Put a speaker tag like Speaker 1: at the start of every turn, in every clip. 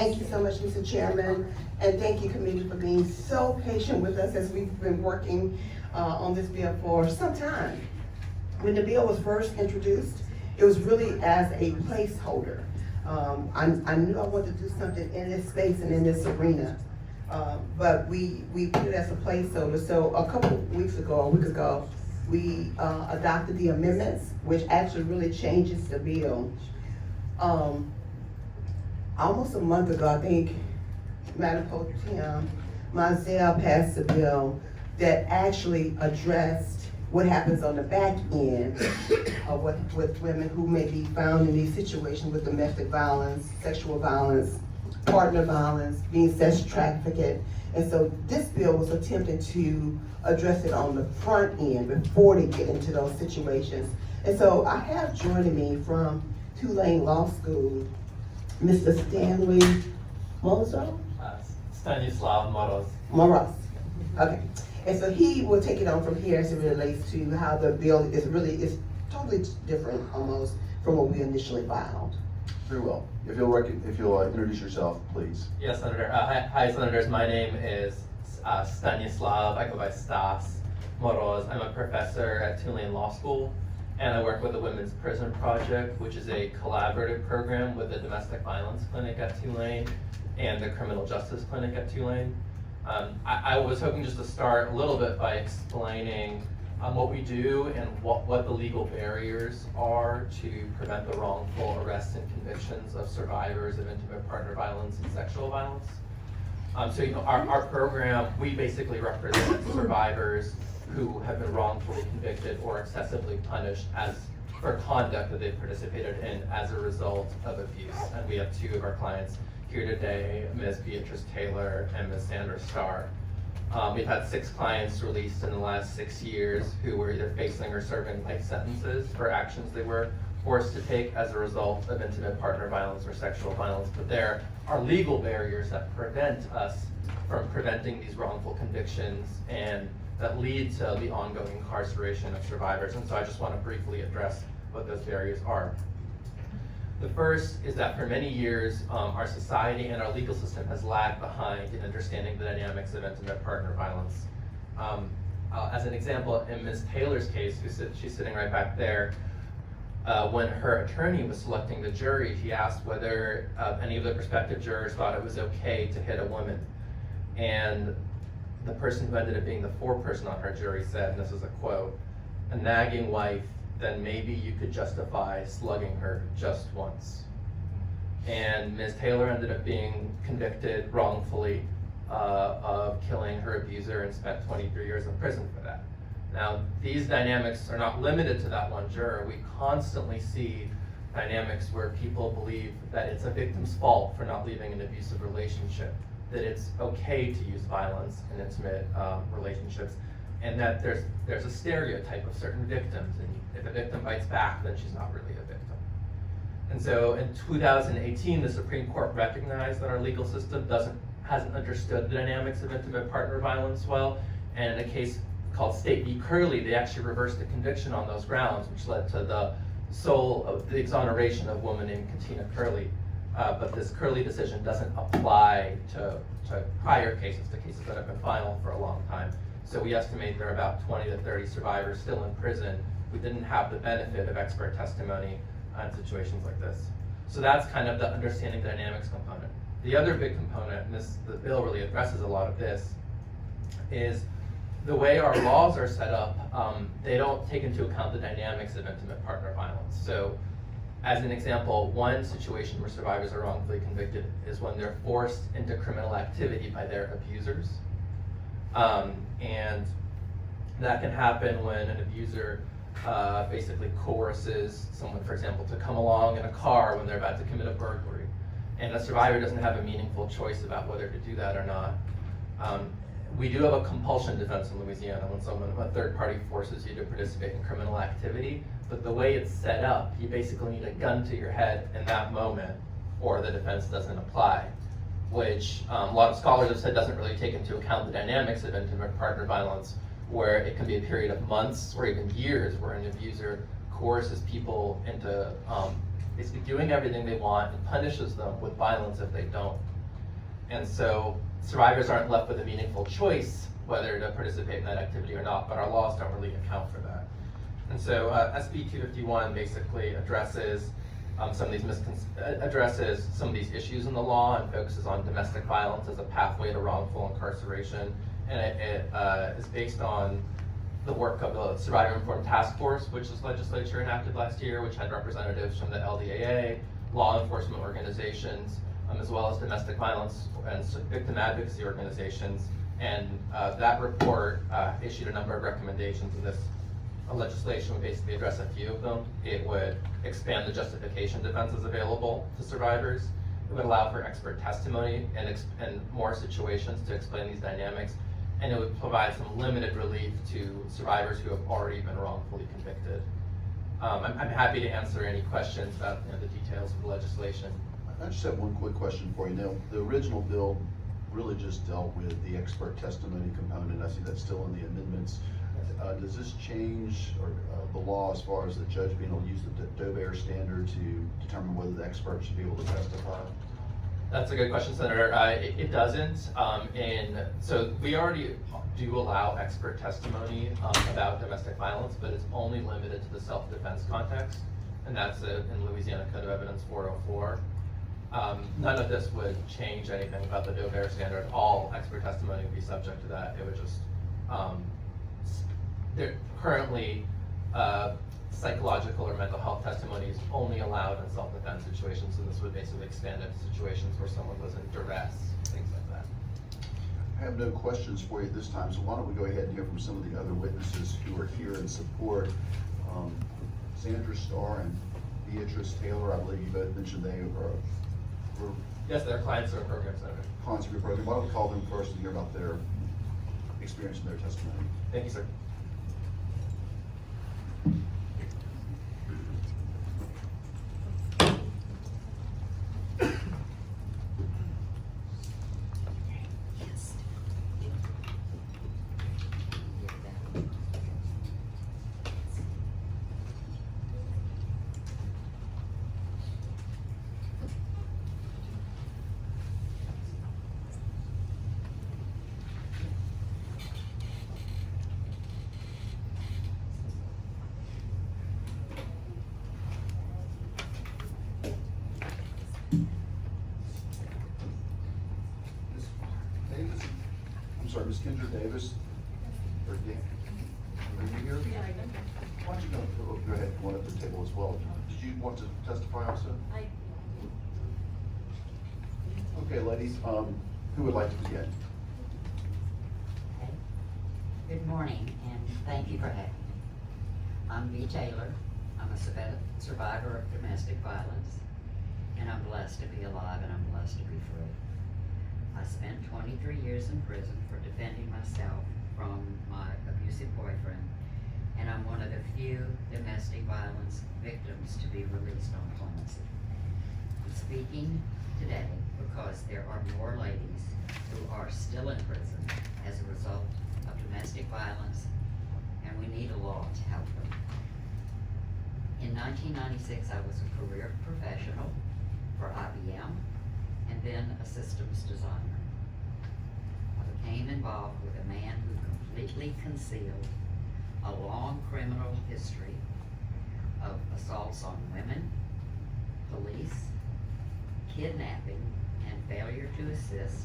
Speaker 1: Thank you so much, Mr. Chairman, and thank you, committee, for being so patient with us as we've been working on this bill for some time. When the bill was first introduced, it was really as a placeholder. I knew I wanted to do something in this space and in this arena, but we put it as a placeholder. So a couple weeks ago, a week ago, we adopted the amendments, which actually really changes the bill. Almost a month ago, I think, Madam Pro Tem, Mizell passed a bill that actually addressed what happens on the back end of with women who may be found in these situations with domestic violence, sexual violence, partner violence, being sex trafficked. And so this bill was attempting to address it on the front end before they get into those situations. And so I have joining me from Tulane Law School, Mr. Stanley Mozo?
Speaker 2: Stanislav Moros.
Speaker 1: Moros. Okay. And so he will take it on from here as it relates to how the bill is totally different almost from what we initially filed.
Speaker 3: Very well. If you'll introduce yourself, please.
Speaker 2: Yes, Senator. Hi, Senators. My name is Stanislav. I go by Stas Moros. I'm a professor at Tulane Law School, and I work with the Women's Prison Project, which is a collaborative program with the Domestic Violence Clinic at Tulane and the Criminal Justice Clinic at Tulane. I was hoping just to start a little bit by explaining what we do and what the legal barriers are to prevent the wrongful arrests and convictions of survivors of intimate partner violence and sexual violence. So our program, we basically represent survivors who have been wrongfully convicted or excessively punished for conduct that they've participated in as a result of abuse. And we have two of our clients here today, Ms. Beatrice Taylor and Ms. Sandra Starr. We've had 6 clients released in the last 6 years who were either facing or serving life sentences for actions they were forced to take as a result of intimate partner violence or sexual violence. But there are legal barriers that prevent us from preventing these wrongful convictions and that lead to the ongoing incarceration of survivors. And so I just want to briefly address what those barriers are. The first is that for many years, our society and our legal system has lagged behind in understanding the dynamics of intimate partner violence. As an example, in Ms. Taylor's case, she's sitting right back there, when her attorney was selecting the jury, he asked whether any of the prospective jurors thought it was okay to hit a woman. And the person who ended up being the foreperson on her jury said, and this is a quote, "A nagging wife, then maybe you could justify slugging her just once." And Ms. Taylor ended up being convicted wrongfully of killing her abuser and spent 23 years in prison for that. Now, these dynamics are not limited to that one juror. We constantly see dynamics where people believe that it's a victim's fault for not leaving an abusive relationship, that it's okay to use violence in intimate relationships, and that there's a stereotype of certain victims, and if a victim bites back, then she's not really a victim. And so in 2018, the Supreme Court recognized that our legal system hasn't understood the dynamics of intimate partner violence well, and in a case called State v. Curley, they actually reversed the conviction on those grounds, which led to the exoneration of a woman named Katina Curley. But this Curley decision doesn't apply to prior cases, to cases that have been final for a long time. So we estimate there are about 20 to 30 survivors still in prison who didn't have the benefit of expert testimony on situations like this. So that's kind of the understanding dynamics component. The other big component, and the bill really addresses a lot of this, is the way our laws are set up, they don't take into account the dynamics of intimate partner violence. So as an example, one situation where survivors are wrongfully convicted is when they're forced into criminal activity by their abusers. And that can happen when an abuser basically coerces someone, for example, to come along in a car when they're about to commit a burglary. And the survivor doesn't have a meaningful choice about whether to do that or not. We do have a compulsion defense in Louisiana when a third party forces you to participate in criminal activity, but the way it's set up, you basically need a gun to your head in that moment, or the defense doesn't apply, which a lot of scholars have said doesn't really take into account the dynamics of intimate partner violence, where it can be a period of months or even years where an abuser coerces people into basically doing everything they want and punishes them with violence if they don't. And so survivors aren't left with a meaningful choice whether to participate in that activity or not, but our laws don't really account for that. And so SB251 basically addresses some of these issues in the law and focuses on domestic violence as a pathway to wrongful incarceration. And it is based on the work of the Survivor Informed Task Force, which this legislature enacted last year, which had representatives from the LDAA, law enforcement organizations, as well as domestic violence and victim advocacy organizations. And that report issued a number of recommendations, and this legislation would basically address a few of them. It would expand the justification defenses available to survivors. It would allow for expert testimony and more situations to explain these dynamics. And it would provide some limited relief to survivors who have already been wrongfully convicted. I'm happy to answer any questions about the details of the legislation.
Speaker 3: I just have one quick question for you. Now, the original bill really just dealt with the expert testimony component. I see that's still in the amendments. Does this change the law as far as the judge being able to use the Doe-Bear standard to determine whether the expert should be able to testify?
Speaker 2: That's a good question, Senator. It doesn't. And so we already do allow expert testimony about domestic violence, but it's only limited to the self-defense context. And that's in Louisiana Code of Evidence 404. None of this would change anything about the Doe-Bear standard. All expert testimony would be subject to that. It would just, they're currently psychological or mental health testimony is only allowed in self-defense situations, so this would basically expand it to situations where someone was in duress, things like that.
Speaker 3: I have no questions for you at this time, so why don't we go ahead and hear from some of the other witnesses who are here in support. Sandra Starr and Beatrice Taylor, I believe you both mentioned they were
Speaker 2: Yes, they're clients of our program, Senator.
Speaker 3: clients of your program. Why don't we call them first and hear about their experience and their testimony?
Speaker 2: Thank you, sir.
Speaker 3: Ms. Kendra Davis, or Dan, are you here? Why don't you go ahead and come on up to the table as well. Did you want to testify also? Okay, ladies, who would like to begin?
Speaker 4: Okay. Good morning, and thank you for having me. I'm Bea Taylor. I'm a survivor of domestic violence, and I'm blessed to be alive, and I'm blessed to be free. I spent 23 years in prison for defending myself from my abusive boyfriend, and I'm one of the few domestic violence victims to be released on clemency. I'm speaking today because there are more ladies who are still in prison as a result of domestic violence, and we need a law to help them. In 1996, I was a career professional for IBM and then a systems designer. I became involved with a man who completely concealed a long criminal history of assaults on women, police, kidnapping and failure to assist,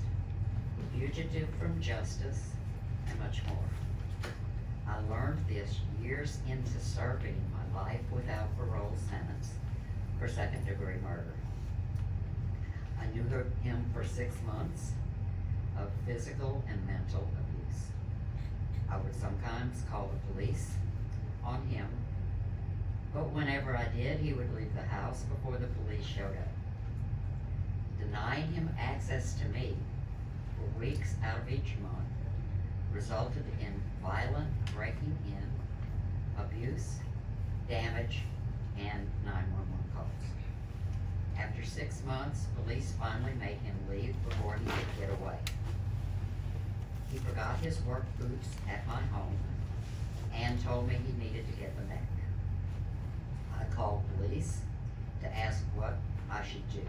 Speaker 4: fugitive from justice, and much more. I learned this years into serving my life without parole sentence for second-degree murder. I knew him for 6 months of physical and mental abuse. I would sometimes call the police on him, but whenever I did, he would leave the house before the police showed up. Denying him access to me for weeks out of each month resulted in violent breaking in, abuse, damage, and 911 calls. After 6 months, police finally made him leave before he could get away. He forgot his work boots at my home and told me he needed to get them back. I called police to ask what I should do.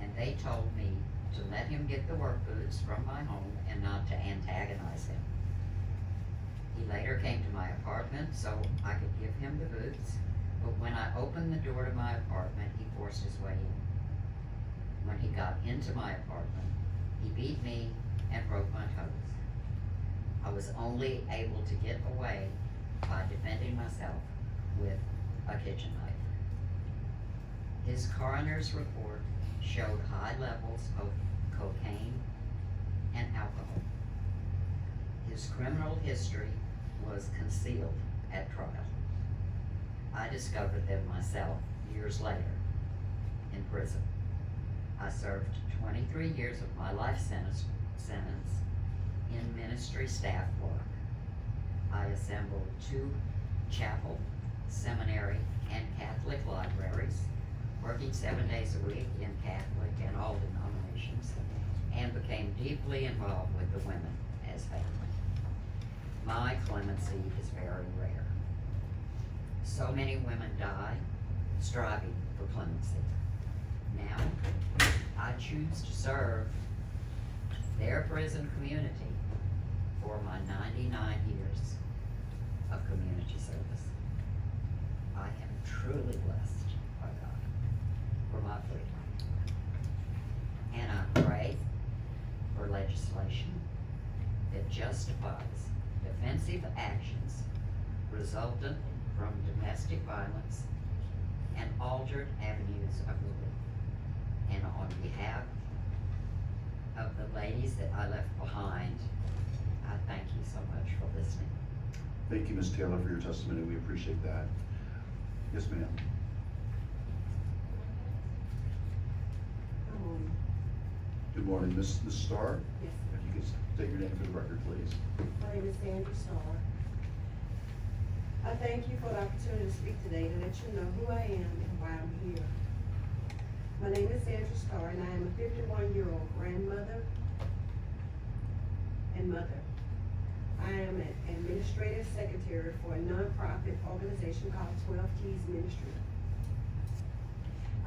Speaker 4: And they told me to let him get the work boots from my home and not to antagonize him. He later came to my apartment so I could give him the boots, but when I opened the door to my apartment, he forced his way in. When he got into my apartment, he beat me and broke my toes. I was only able to get away by defending myself with a kitchen knife. His coroner's report showed high levels of cocaine and alcohol. His criminal history was concealed at trial. I discovered them myself years later in prison. I served 23 years of my life sentence in ministry staff work. I assembled 2 chapel, seminary, and Catholic libraries, working 7 days a week in Catholic and all denominations, and became deeply involved with the women as family. My clemency is very rare. So many women die striving for clemency. Now, I choose to serve their prison community for my 99 years of community service. I am truly blessed by God for my freedom. And I pray for legislation that justifies defensive actions resultant from domestic violence and altered avenues of relief. And on behalf of the ladies that I left behind, I thank you so much for listening.
Speaker 3: Thank you, Ms. Taylor, for your testimony. We appreciate that. Yes, ma'am. Good morning, Ms. Starr.
Speaker 1: Yes,
Speaker 3: If you could state your name for the record, please.
Speaker 1: my name is Sandra Starr. I thank you for the opportunity to speak today to let you know who I am and why I'm here. My name is Sandra Starr, and I am a 51-year-old grandmother and mother. I am an administrative secretary for a nonprofit organization called 12 Keys Ministry.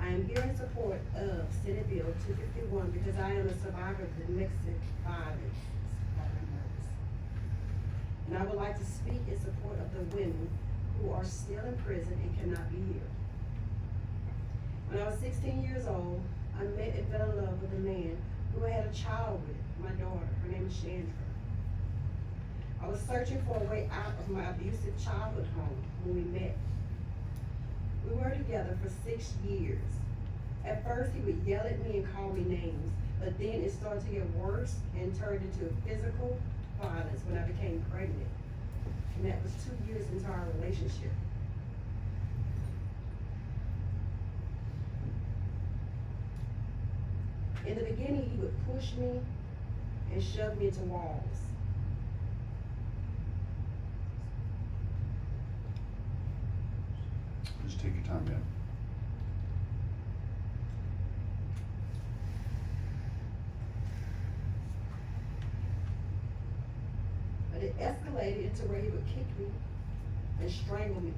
Speaker 1: I am here in support of Senate Bill 251 because I am a survivor of domestic violence. And I would like to speak in support of the women who are still in prison and cannot be here. When I was 16 years old, I met and fell in love with a man who I had a child with, my daughter. Her name is Chandra. I was searching for a way out of my abusive childhood home when we met. We were together for 6 years. At first, he would yell at me and call me names, but then it started to get worse and turned into physical violence when I became pregnant. And that was 2 years into our relationship. In the beginning, he would push me and shove me into walls.
Speaker 3: Just take your time, ma'am.
Speaker 1: But it escalated into where he would kick me and strangle me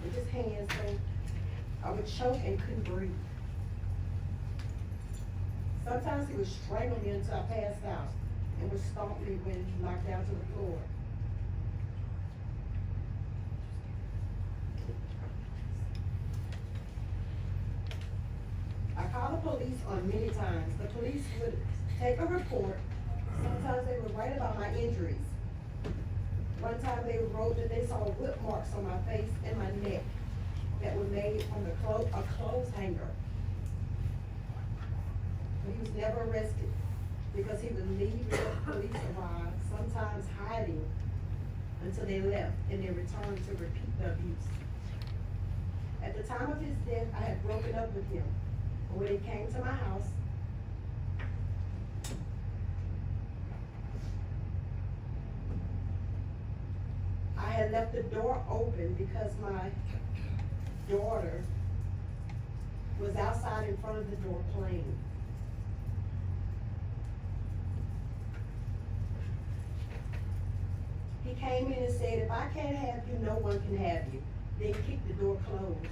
Speaker 1: with his hands, so I would choke and couldn't breathe. Sometimes he would strangle me until I passed out and would stomp me when knocked down to the floor. I called the police on many times. The police would take a report. Sometimes they would write about my injuries. One time they wrote that they saw whip marks on my face and my neck that were made from a clothes hanger. But he was never arrested because he would leave when the police arrived, sometimes hiding until they left and then returned to repeat the abuse. At the time of his death, I had broken up with him. But when he came to my house, I had left the door open because my daughter was outside in front of the door playing. He came in and said, if I can't have you, no one can have you. Then kicked the door closed.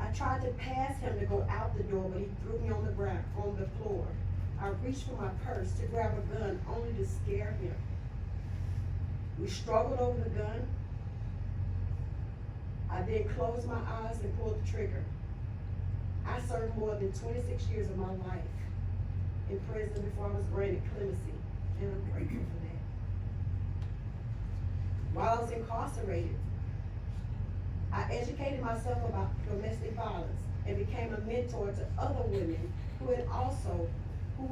Speaker 5: I tried to pass him to go out the door, but he threw me on the ground, on the floor. I reached for my purse to grab a gun, only to scare him. We struggled over the gun. I then closed my eyes and pulled the trigger. I served more than 26 years of my life in prison before I was granted clemency, and I'm grateful for that. While I was incarcerated, I educated myself about domestic violence and became a mentor to other women who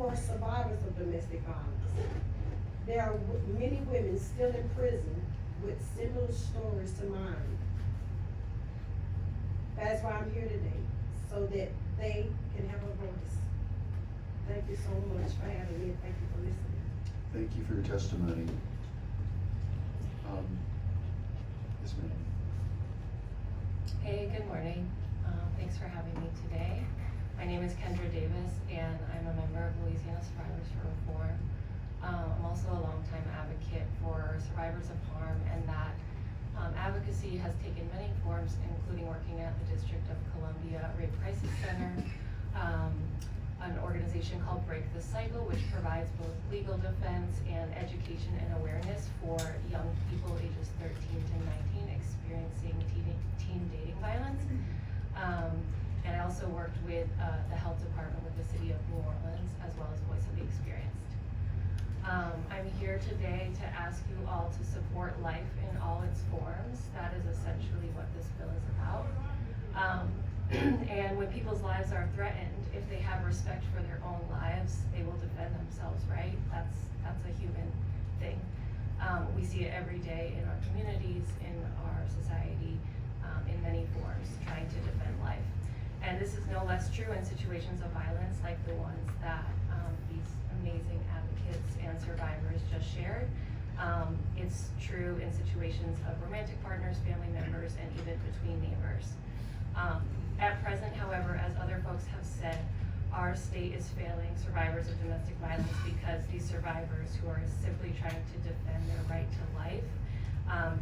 Speaker 5: are survivors of domestic violence. There are many women still in prison with similar stories to mine. That's why I'm here today, so that they can have a voice. Thank you so much for having me, and thank you for listening.
Speaker 3: Thank you for your testimony. Yes, ma'am.
Speaker 6: Hey, good morning. Thanks for having me today. My name is Kendra Davis, and I'm a member of Louisiana Survivors for Reform. I'm also a longtime advocate for survivors of harm, and that advocacy has taken many forms, including working at the District of Columbia Rape Crisis Center, an organization called Break the Cycle, which provides both legal defense and education and awareness for young people ages 13 to 19 experiencing teen dating violence. And I also worked with the health department with the city of New Orleans, as well as Voice of the Experienced. I'm here today to ask you all to support life in all its forms. That is essentially what this bill is about. And when people's lives are threatened, if they have respect for their own lives, they will defend themselves, right? That's a human thing. We see it every day in our communities, in our society, in many forms, trying to defend life. And this is no less true in situations of violence like the ones that these amazing advocates and survivors just shared. It's true in situations of romantic partners, family members, and even between neighbors. At present, however, as other folks have said, our state is failing survivors of domestic violence because these survivors who are simply trying to defend their right to life,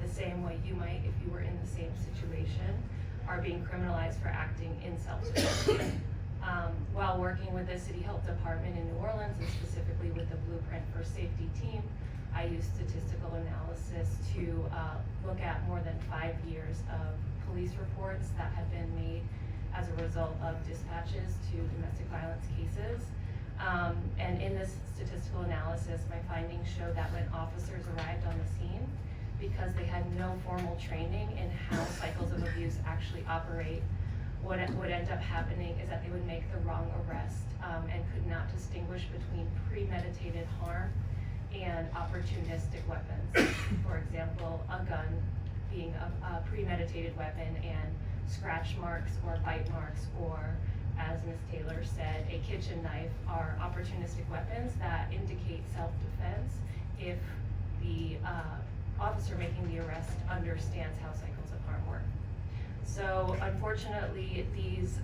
Speaker 6: the same way you might if you were in the same situation, are being criminalized for acting in self-defense. While working with the City Health Department in New Orleans, and specifically with the Blueprint for Safety team, I used statistical analysis to look at more than 5 years of police reports that have been made as a result of dispatches to domestic violence cases. And in this statistical analysis, my findings showed that when officers arrived on the scene, because they had no formal training in how cycles of abuse actually operate, what would end up happening is that they would make the wrong arrest and could not distinguish between premeditated harm and opportunistic weapons. For example, a gun being a premeditated weapon and scratch marks or bite marks, or as Ms. Taylor said, a kitchen knife are opportunistic weapons that indicate self-defense if the officer making the arrest understands how cycles of harm work. So unfortunately, these,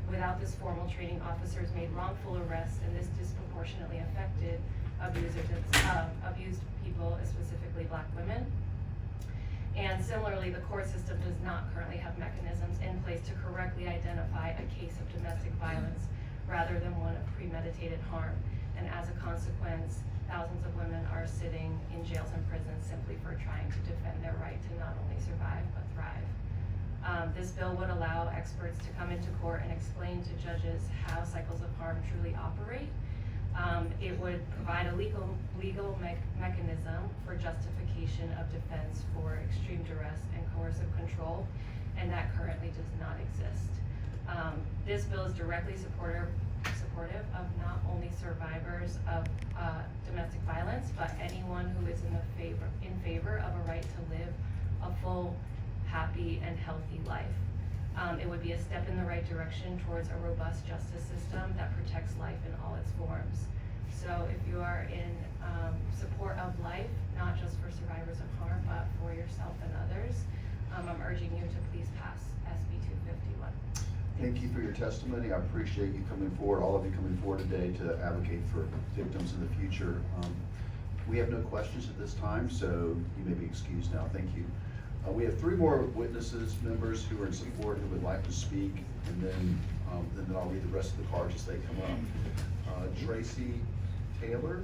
Speaker 6: without this formal training, officers made wrongful arrests, and this disproportionately affected abused people, specifically Black women. And similarly, the court system does not currently have mechanisms in place to correctly identify a case of domestic violence rather than one of premeditated harm. And as a consequence, thousands of women are sitting in jails and prisons simply for trying to defend their right to not only survive, but thrive. This bill would allow experts to come into court and explain to judges how cycles of harm truly operate. It would provide a legal mechanism for justification of defense for extreme duress and coercive control, and that currently does not exist. This bill is directly supportive of not only survivors of domestic violence, but anyone who is in favor of a right to live a full, happy, and healthy life. It would be a step in the right direction towards a robust justice system that protects life in all its forms. So if you are in support of life, not just for survivors of harm, but for yourself and others, I'm urging you to please pass SB251.
Speaker 3: Thank you for your testimony. I appreciate you coming forward, all of you coming forward today to advocate for victims in the future. We have no questions at this time, so you may be excused now. Thank you. We have 3 more witnesses, members who are in support who would like to speak, and then I'll read the rest of the cards as they come up. Tracy Taylor,